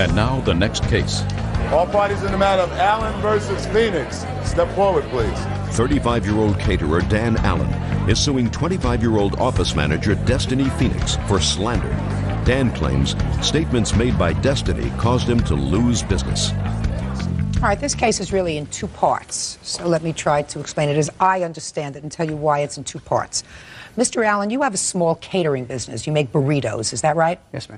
And now the next case. All parties in the matter of Allen versus Phoenix. Step forward, please. 35-year-old caterer Dan Allen is suing 25-year-old office manager Destiny Phoenix for slander. Dan claims statements made by Destiny caused him to lose business. All right, this case is really in two parts, so let me try to explain it as I understand it and tell you why it's in two parts. Mr. Allen, you have a small catering business. You make burritos, is that right? Yes, ma'am.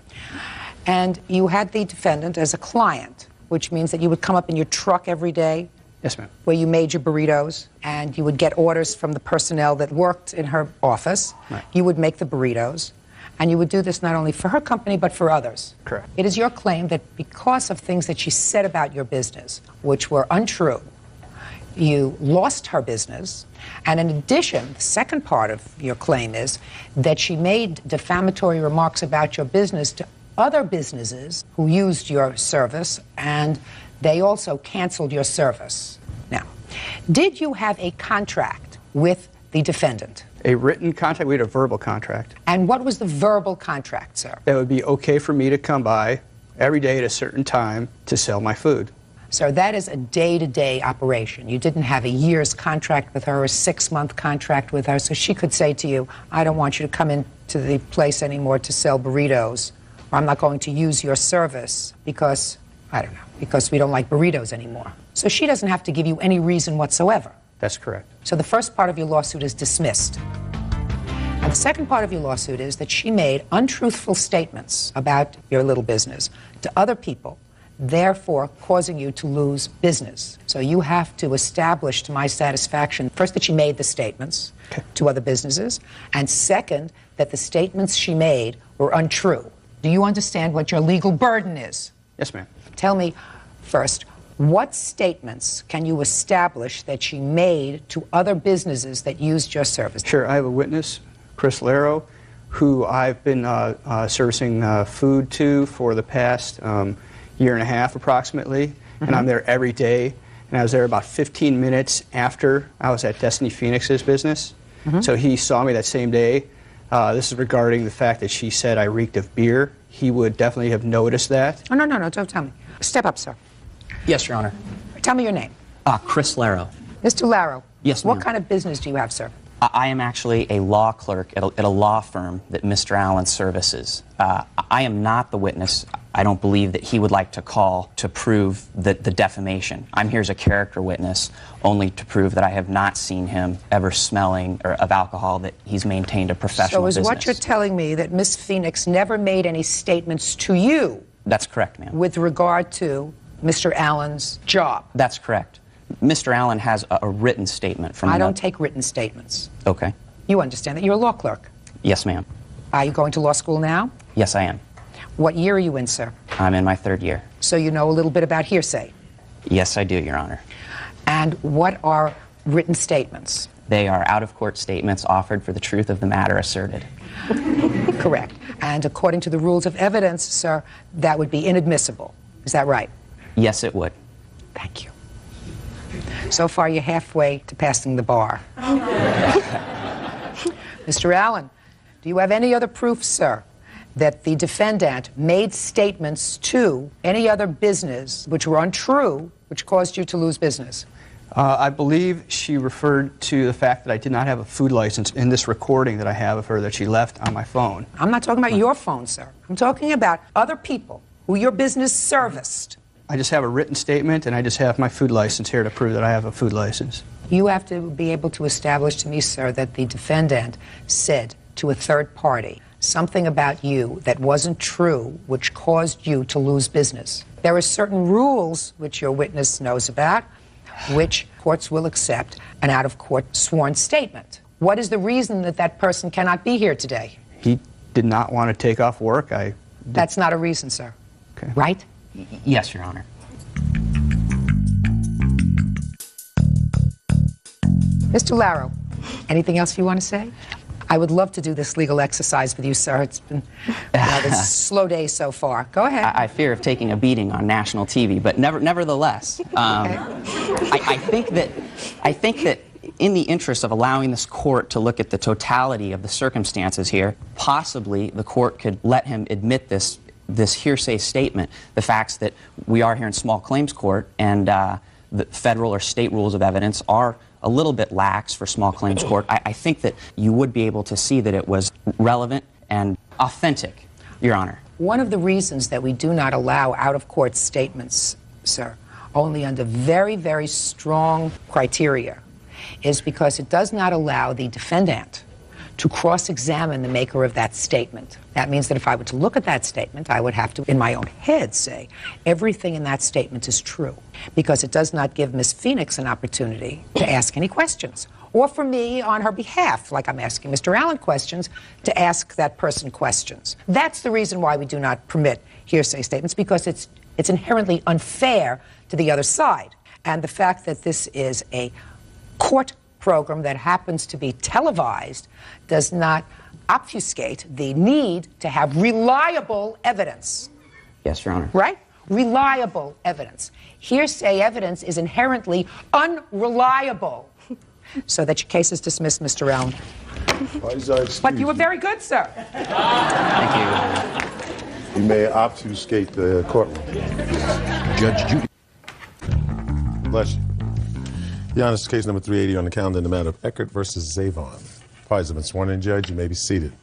And you had the defendant as a client, which means that you would come up in your truck every day? Yes, ma'am. Where you made your burritos, and you would get orders from the personnel that worked in her office. Right. You would make the burritos. And you would do this not only for her company, but for others. Correct. It is your claim that because of things that she said about your business, which were untrue, you lost her business. And in addition, the second part of your claim is that she made defamatory remarks about your business to other businesses who used your service, and they also canceled your service. Now, did you have a contract with the defendant? A written contract? We had a verbal contract. And what was the verbal contract, sir? It would be okay for me to come by every day at a certain time to sell my food. So that is a day-to-day operation. You didn't have a year's contract with her, or a 6-month contract with her, so she could say to you, I don't want you to come into the place anymore to sell burritos, or I'm not going to use your service because, I don't know, because we don't like burritos anymore. So she doesn't have to give you any reason whatsoever. That's correct. So the first part of your lawsuit is dismissed. And the second part of your lawsuit is that she made untruthful statements about your little business to other people, therefore causing you to lose business. So you have to establish to my satisfaction, first, that she made the statements to other businesses, and second, that the statements she made were untrue. Do you understand what your legal burden is? Yes, ma'am. Tell me first, what statements can you establish that she made to other businesses that used your service? Sure. I have a witness, Chris Laro, who I've been servicing food to for the past year and a half approximately, and I'm there every day. And I was there about 15 minutes after I was at Destiny Phoenix's business. So he saw me that same day. This is regarding the fact that she said I reeked of beer. He would definitely have noticed that. Oh, no, don't tell me. Step up, sir. Yes, Your Honor. Tell me your name. Chris Laro. Mr. Laro. Yes, What ma'am. kind of business do you have, sir? I am actually a law clerk at a law firm that Mr. Allen services. I am not the witness. I don't believe that he would like to call to prove the defamation. I'm here as a character witness only to prove that I have not seen him ever smelling of alcohol, that he's maintained a professional business. So is what you're telling me that Miss Phoenix never made any statements to you? That's correct, ma'am. With regard to Mr. Allen's job? That's correct. Mr. Allen has a written statement from... I don't take written statements. Okay. You understand that. You're a law clerk. Yes, ma'am. Are you going to law school now? Yes, I am. What year are you in, sir? I'm in my 3rd year. So you know a little bit about hearsay? Yes, I do, Your Honor. And what are written statements? They are out-of-court statements offered for the truth of the matter asserted. Correct. And according to the rules of evidence, sir, that would be inadmissible. Is that right? Yes, it would. Thank you. So far, you're halfway to passing the bar. Mr. Allen, do you have any other proof, sir, that the defendant made statements to any other business which were untrue, which caused you to lose business? I believe she referred to the fact that I did not have a food license in this recording that I have of her that she left on my phone. I'm not talking about your phone, sir. I'm talking about other people who your business serviced. I just have a written statement, and I just have my food license here to prove that I have a food license. You have to be able to establish to me, sir, that the defendant said to a third party something about you that wasn't true, which caused you to lose business. There are certain rules which your witness knows about, which courts will accept an out-of-court sworn statement. What is the reason that that person cannot be here today? He did not want to take off work. That's not a reason, sir. Okay. Right? Yes, Your Honor. Mr. Laro, anything else you want to say? I would love to do this legal exercise with you, sir. It's been a slow day so far. Go ahead. I fear of taking a beating on national TV, but nevertheless, I think that in the interest of allowing this court to look at the totality of the circumstances here, possibly the court could let him admit this this hearsay statement, the facts that we are here in small claims court, and the federal or state rules of evidence are a little bit lax for small claims court, I think that you would be able to see that it was relevant and authentic, Your Honor. One of the reasons that we do not allow out-of-court statements, sir, only under very, very strong criteria, is because it does not allow the defendant to cross-examine the maker of that statement. That means that if I were to look at that statement, I would have to, in my own head, say everything in that statement is true, because it does not give Ms. Phoenix an opportunity to ask any questions, or for me, on her behalf, like I'm asking Mr. Allen questions, to ask that person questions. That's the reason why we do not permit hearsay statements, because it's inherently unfair to the other side. And the fact that this is a court program that happens to be televised does not obfuscate the need to have reliable evidence. Yes, Your Honor. Right? Reliable evidence. Hearsay evidence is inherently unreliable. So that your case is dismissed, Mr. Allen. But you were very good, sir. Thank you. You may obfuscate the courtroom. Judge Judy. Bless you. Your Honor, this is case number 380 on the calendar in the matter of Eckert versus Zavon. Parties have been sworn in, Judge. You may be seated.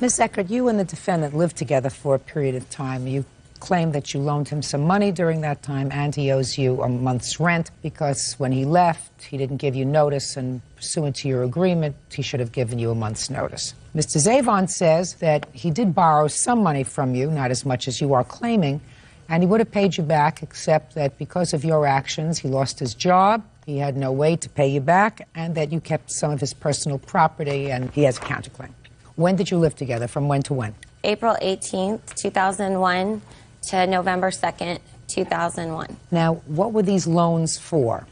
Ms. Eckert, you and the defendant lived together for a period of time. You claim that you loaned him some money during that time, and he owes you a month's rent because when he left, he didn't give you notice, and pursuant to your agreement, he should have given you a month's notice. Mr. Zavon says that he did borrow some money from you, not as much as you are claiming, and he would have paid you back, except that because of your actions, he lost his job, he had no way to pay you back, and that you kept some of his personal property, and he has a counterclaim. When did you live together? From when to when? April 18th, 2001 to November 2nd, 2001. Now, what were these loans for?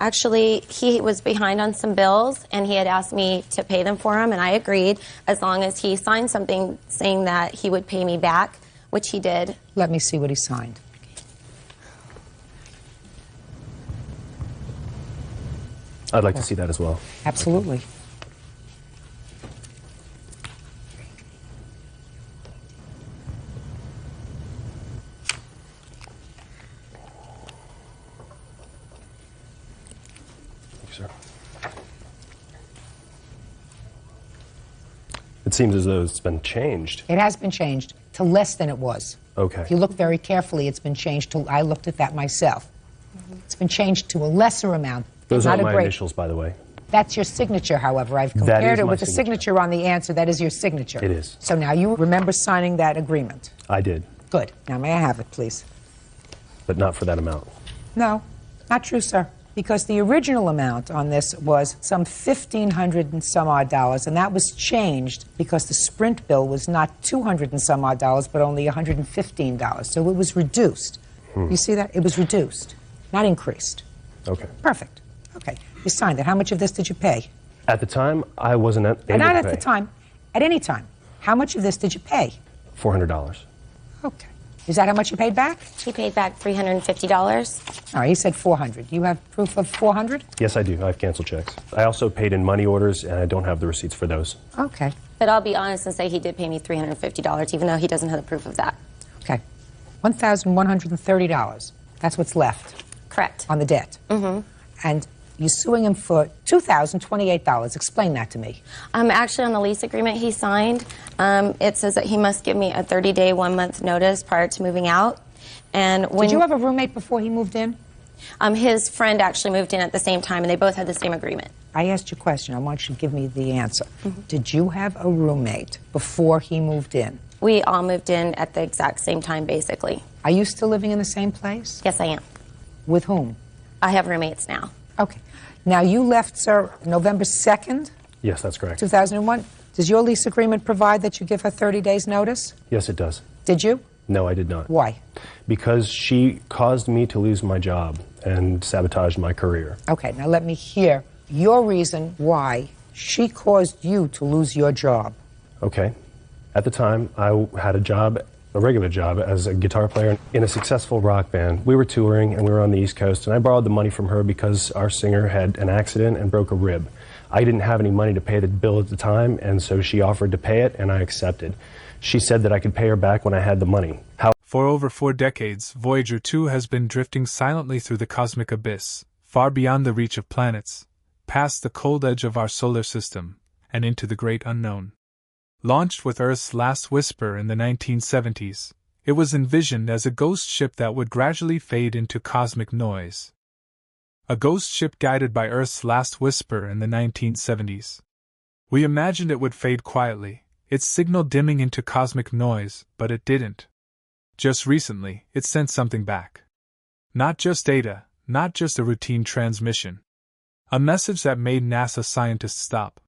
Actually, he was behind on some bills, and he had asked me to pay them for him, and I agreed as long as he signed something saying that he would pay me back, which he did. Let me see what he signed. I'd like to see that as well. Absolutely. It seems as though it's been changed. It has been changed to less than it was. Okay. If you look very carefully, it's been changed to, I looked at that myself. It's been changed to a lesser amount. Those not aren't a my great, initials, by the way. That's your signature, however. I've compared it with the signature on the answer. That is your signature. It is. So now you remember signing that agreement. I did. Good. Now may I have it, please? But not for that amount. No, not true, sir. Because the original amount on this was some $1,500 and some odd dollars, and that was changed because the Sprint bill was not $200 and some odd dollars, but only $115. So it was reduced. You see that? It was reduced, not increased. Okay. Perfect. Okay. You signed it. How much of this did you pay? At the time, I wasn't able to pay. Not at the time. At any time. How much of this did you pay? $400. Okay. Is that how much you paid back? He paid back $350. All right, he said $400. You have proof of $400? Yes, I do. I have canceled checks. I also paid in money orders, and I don't have the receipts for those. Okay. But I'll be honest and say he did pay me $350, even though he doesn't have the proof of that. Okay. $1,130. That's what's left. Correct. On the debt. Mm-hmm. And you're suing him for $2,028. Explain that to me. Actually, on the lease agreement he signed, it says that he must give me a 30-day, 1-month notice prior to moving out. And when Did you have a roommate before he moved in? His friend actually moved in at the same time, and they both had the same agreement. I asked you a question. I want you to give me the answer. Did you have a roommate before he moved in? We all moved in at the exact same time, basically. Are you still living in the same place? Yes, I am. With whom? I have roommates now. Okay. Now, you left, sir, November 2nd, Yes, that's correct. 2001. Does your lease agreement provide that you give her 30 days' notice? Yes, it does. Did you? No, I did not. Why? Because she caused me to lose my job and sabotaged my career. Okay, now let me hear your reason why she caused you to lose your job. Okay. At the time, I had a job, a regular job, as a guitar player in a successful rock band. We were touring and we were on the East Coast, and I borrowed the money from her because our singer had an accident and broke a rib. I didn't have any money to pay the bill at the time, and so she offered to pay it, and I accepted. She said that I could pay her back when I had the money. For over 4 decades, Voyager 2 has been drifting silently through the cosmic abyss, far beyond the reach of planets, past the cold edge of our solar system, and into the great unknown. Launched with Earth's last whisper in the 1970s, it was envisioned as a ghost ship that would gradually fade into cosmic noise. A ghost ship guided by Earth's last whisper in the 1970s. We imagined it would fade quietly, its signal dimming into cosmic noise, but it didn't. Just recently, it sent something back. Not just data, not just a routine transmission. A message that made NASA scientists stop.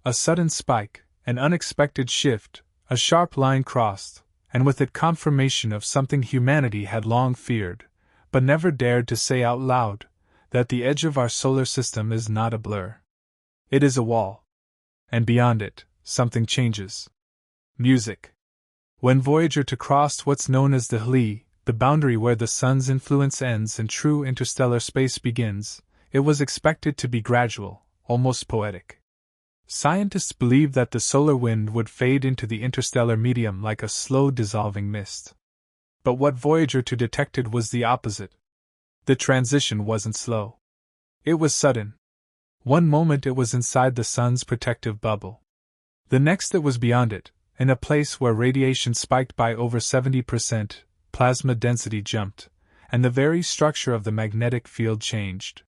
A sudden spike, an unexpected shift, a sharp line crossed, and with it confirmation of something humanity had long feared, but never dared to say out loud, that the edge of our solar system is not a blur. It is a wall. And beyond it, something changes. Music. When Voyager 2 crossed what's known as the HLI, the boundary where the sun's influence ends and true interstellar space begins, it was expected to be gradual, almost poetic. Scientists believed that the solar wind would fade into the interstellar medium like a slow dissolving mist. But what Voyager 2 detected was the opposite. The transition wasn't slow. It was sudden. One moment it was inside the sun's protective bubble. The next it was beyond it, in a place where radiation spiked by over 70%, plasma density jumped, and the very structure of the magnetic field changed.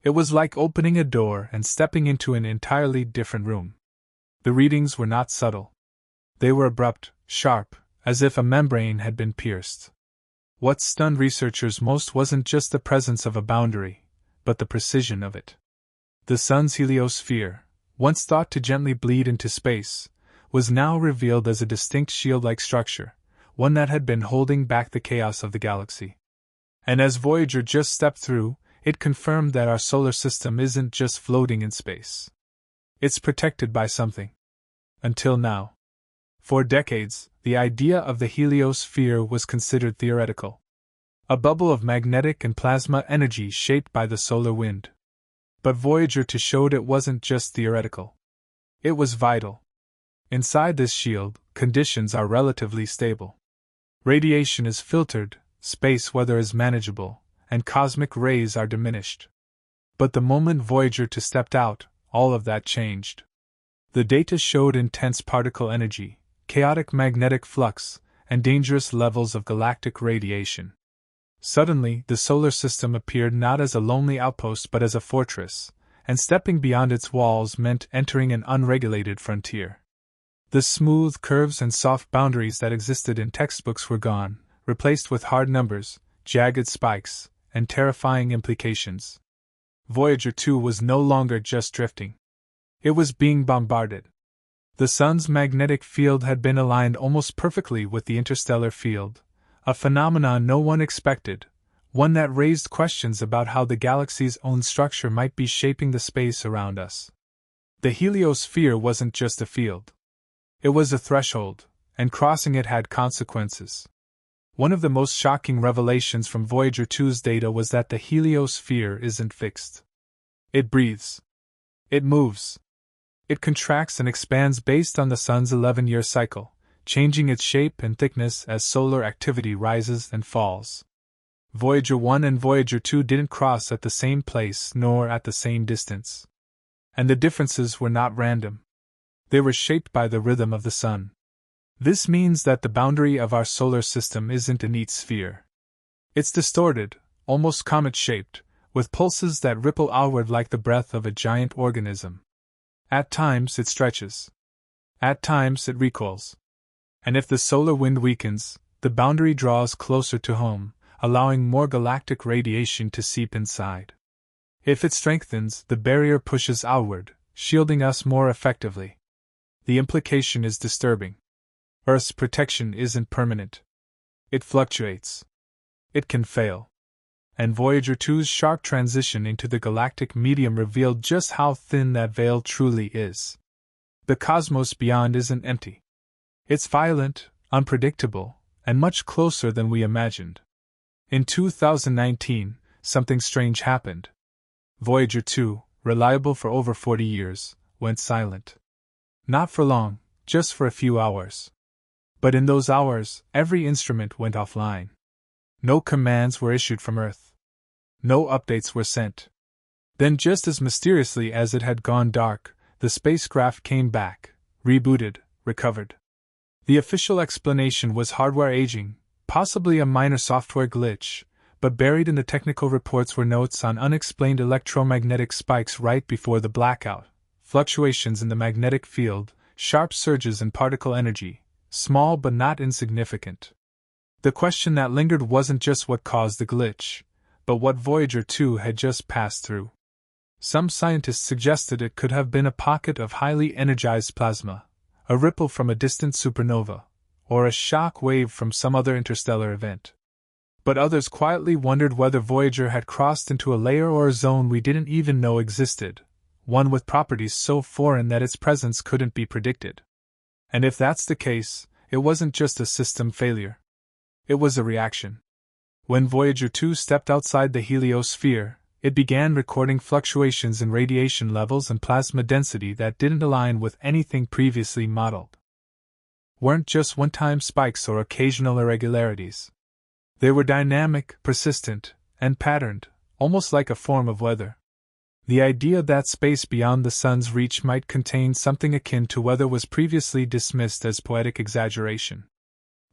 It was like opening a door and stepping into an entirely different room. The readings were not subtle. They were abrupt, sharp, as if a membrane had been pierced. What stunned researchers most wasn't just the presence of a boundary, but the precision of it. The sun's heliosphere, once thought to gently bleed into space, was now revealed as a distinct shield-like structure, one that had been holding back the chaos of the galaxy. And as Voyager just stepped through, it confirmed that our solar system isn't just floating in space. It's protected by something. Until now. For decades, the idea of the heliosphere was considered theoretical. A bubble of magnetic and plasma energy shaped by the solar wind. But Voyager 2 showed it wasn't just theoretical. It was vital. Inside this shield, conditions are relatively stable. Radiation is filtered, space weather is manageable, and cosmic rays are diminished. But the moment Voyager 2 stepped out, all of that changed. The data showed intense particle energy, chaotic magnetic flux, and dangerous levels of galactic radiation. Suddenly, the solar system appeared not as a lonely outpost but as a fortress, and stepping beyond its walls meant entering an unregulated frontier. The smooth curves and soft boundaries that existed in textbooks were gone, replaced with hard numbers, jagged spikes, and terrifying implications. Voyager 2 was no longer just drifting. It was being bombarded. The sun's magnetic field had been aligned almost perfectly with the interstellar field, a phenomenon no one expected, one that raised questions about how the galaxy's own structure might be shaping the space around us. The heliosphere wasn't just a field. It was a threshold, and crossing it had consequences. One of the most shocking revelations from Voyager 2's data was that the heliosphere isn't fixed. It breathes. It moves. It contracts and expands based on the sun's 11-year cycle, changing its shape and thickness as solar activity rises and falls. Voyager 1 and Voyager 2 didn't cross at the same place nor at the same distance. And the differences were not random. They were shaped by the rhythm of the sun. This means that the boundary of our solar system isn't a neat sphere. It's distorted, almost comet-shaped, with pulses that ripple outward like the breath of a giant organism. At times it stretches. At times it recoils. And if the solar wind weakens, the boundary draws closer to home, allowing more galactic radiation to seep inside. If it strengthens, the barrier pushes outward, shielding us more effectively. The implication is disturbing. Earth's protection isn't permanent. It fluctuates. It can fail. And Voyager 2's sharp transition into the galactic medium revealed just how thin that veil truly is. The cosmos beyond isn't empty. It's violent, unpredictable, and much closer than we imagined. In 2019, something strange happened. Voyager 2, reliable for over 40 years, went silent. Not for long, just for a few hours. But in those hours, every instrument went offline. No commands were issued from Earth. No updates were sent. Then, just as mysteriously as it had gone dark, the spacecraft came back, rebooted, recovered. The official explanation was hardware aging, possibly a minor software glitch, but buried in the technical reports were notes on unexplained electromagnetic spikes right before the blackout, fluctuations in the magnetic field, sharp surges in particle energy, small but not insignificant. The question that lingered wasn't just what caused the glitch, but what Voyager 2 had just passed through. Some scientists suggested it could have been a pocket of highly energized plasma, a ripple from a distant supernova, or a shock wave from some other interstellar event. But others quietly wondered whether Voyager had crossed into a layer or a zone we didn't even know existed, one with properties so foreign that its presence couldn't be predicted. And if that's the case, it wasn't just a system failure. It was a reaction. When Voyager 2 stepped outside the heliosphere, it began recording fluctuations in radiation levels and plasma density that didn't align with anything previously modeled. Weren't just one-time spikes or occasional irregularities. They were dynamic, persistent, and patterned, almost like a form of weather. The idea that space beyond the sun's reach might contain something akin to weather was previously dismissed as poetic exaggeration.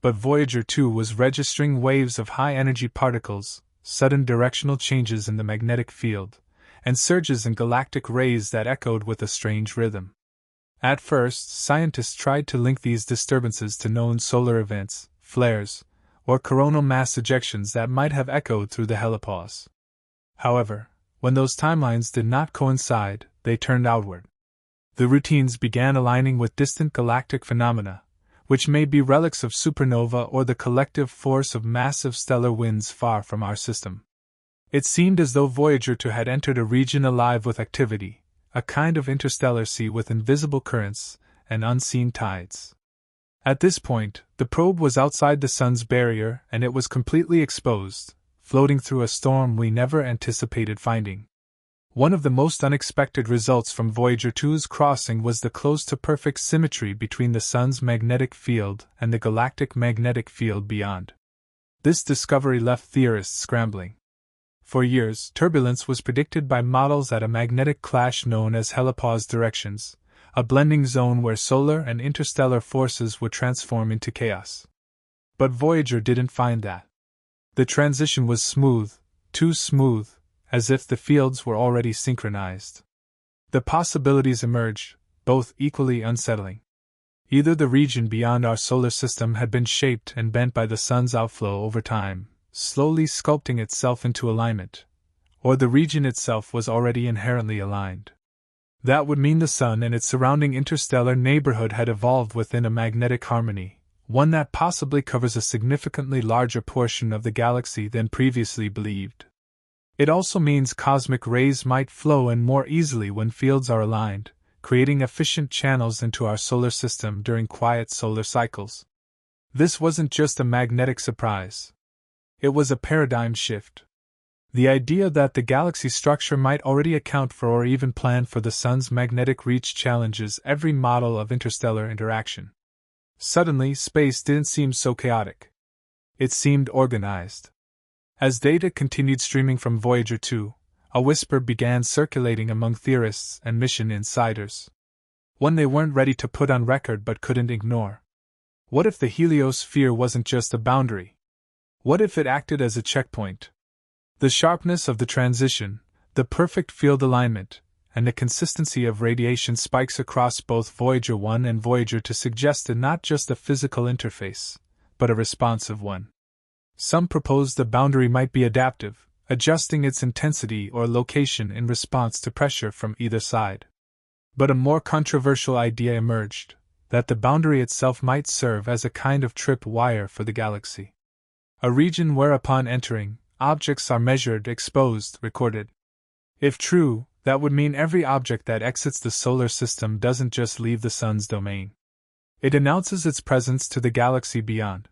But Voyager 2 was registering waves of high-energy particles, sudden directional changes in the magnetic field, and surges in galactic rays that echoed with a strange rhythm. At first, scientists tried to link these disturbances to known solar events, flares, or coronal mass ejections that might have echoed through the helipause. However, when those timelines did not coincide, they turned outward. The routines began aligning with distant galactic phenomena, which may be relics of supernova or the collective force of massive stellar winds far from our system. It seemed as though Voyager 2 had entered a region alive with activity, a kind of interstellar sea with invisible currents and unseen tides. At this point, the probe was outside the sun's barrier and it was completely exposed, floating through a storm we never anticipated finding. One of the most unexpected results from Voyager 2's crossing was the close-to-perfect symmetry between the sun's magnetic field and the galactic magnetic field beyond. This discovery left theorists scrambling. For years, turbulence was predicted by models at a magnetic clash known as helipause directions, a blending zone where solar and interstellar forces would transform into chaos. But Voyager didn't find that. The transition was smooth, too smooth, as if the fields were already synchronized. The possibilities emerged, both equally unsettling. Either the region beyond our solar system had been shaped and bent by the sun's outflow over time, slowly sculpting itself into alignment, or the region itself was already inherently aligned. That would mean the sun and its surrounding interstellar neighborhood had evolved within a magnetic harmony, one that possibly covers a significantly larger portion of the galaxy than previously believed. It also means cosmic rays might flow in more easily when fields are aligned, creating efficient channels into our solar system during quiet solar cycles. This wasn't just a magnetic surprise. It was a paradigm shift. The idea that the galaxy structure might already account for or even plan for the sun's magnetic reach challenges every model of interstellar interaction. Suddenly, space didn't seem so chaotic. It seemed organized. As data continued streaming from Voyager 2, a whisper began circulating among theorists and mission insiders. One they weren't ready to put on record but couldn't ignore. What if the heliosphere wasn't just a boundary? What if it acted as a checkpoint? The sharpness of the transition, the perfect field alignment, and the consistency of radiation spikes across both Voyager 1 and Voyager 2 suggested not just a physical interface, but a responsive one. Some proposed the boundary might be adaptive, adjusting its intensity or location in response to pressure from either side. But a more controversial idea emerged, that the boundary itself might serve as a kind of tripwire for the galaxy. A region where upon entering, objects are measured, exposed, recorded. If true, that would mean every object that exits the solar system doesn't just leave the sun's domain. It announces its presence to the galaxy beyond.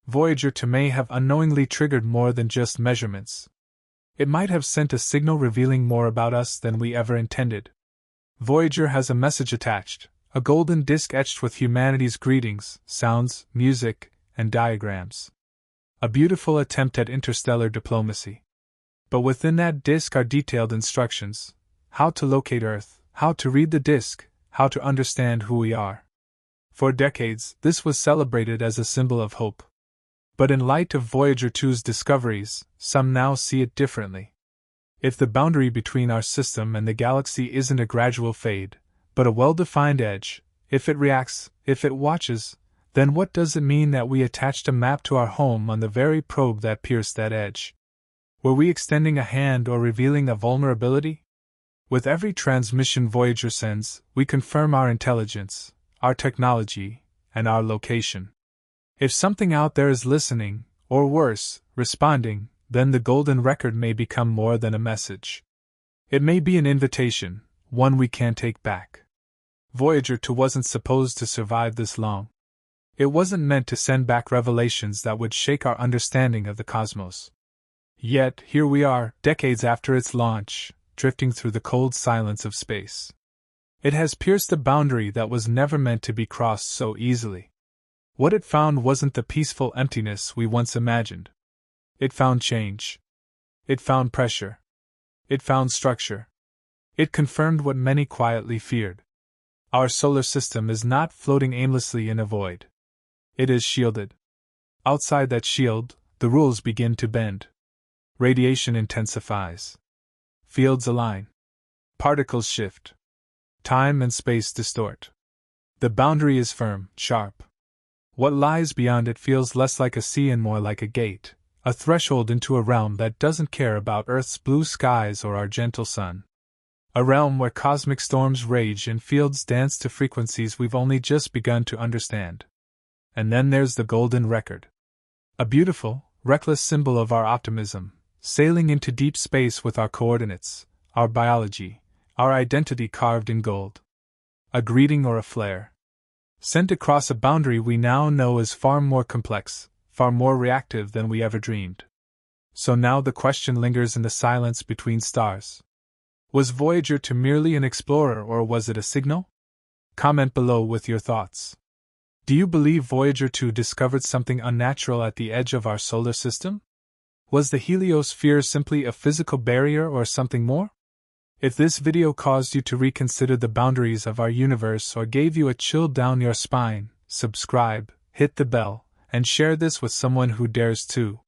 Voyager 2 may have unknowingly triggered more than just measurements. It might have sent a signal revealing more about us than we ever intended. Voyager has a message attached, a golden disk etched with humanity's greetings, sounds, music, and diagrams. A beautiful attempt at interstellar diplomacy. But within that disk are detailed instructions: how to locate Earth, how to read the disk, how to understand who we are. For decades, this was celebrated as a symbol of hope. But in light of Voyager 2's discoveries, some now see it differently. If the boundary between our system and the galaxy isn't a gradual fade, but a well-defined edge, if it reacts, if it watches, then what does it mean that we attached a map to our home on the very probe that pierced that edge? Were we extending a hand or revealing a vulnerability? With every transmission Voyager sends, we confirm our intelligence, our technology, and our location. If something out there is listening, or worse, responding, then the golden record may become more than a message. It may be an invitation, one we can't take back. Voyager 2 wasn't supposed to survive this long. It wasn't meant to send back revelations that would shake our understanding of the cosmos. Yet, here we are, decades after its launch, drifting through the cold silence of space. It has pierced a boundary that was never meant to be crossed so easily. What it found wasn't the peaceful emptiness we once imagined. It found change. It found pressure. It found structure. It confirmed what many quietly feared. Our solar system is not floating aimlessly in a void. It is shielded. Outside that shield, the rules begin to bend. Radiation intensifies. Fields align. Particles shift. Time and space distort. The boundary is firm, sharp. What lies beyond it feels less like a sea and more like a gate, a threshold into a realm that doesn't care about Earth's blue skies or our gentle sun. A realm where cosmic storms rage and fields dance to frequencies we've only just begun to understand. And then there's the golden record. A beautiful, reckless symbol of our optimism, sailing into deep space with our coordinates, our biology, our identity carved in gold. A greeting or a flare. Sent across a boundary we now know is far more complex, far more reactive than we ever dreamed. So now the question lingers in the silence between stars. Was Voyager 2 merely an explorer, or was it a signal? Comment below with your thoughts. Do you believe Voyager 2 discovered something unnatural at the edge of our solar system? Was the heliosphere simply a physical barrier or something more? If this video caused you to reconsider the boundaries of our universe or gave you a chill down your spine, subscribe, hit the bell, and share this with someone who dares to.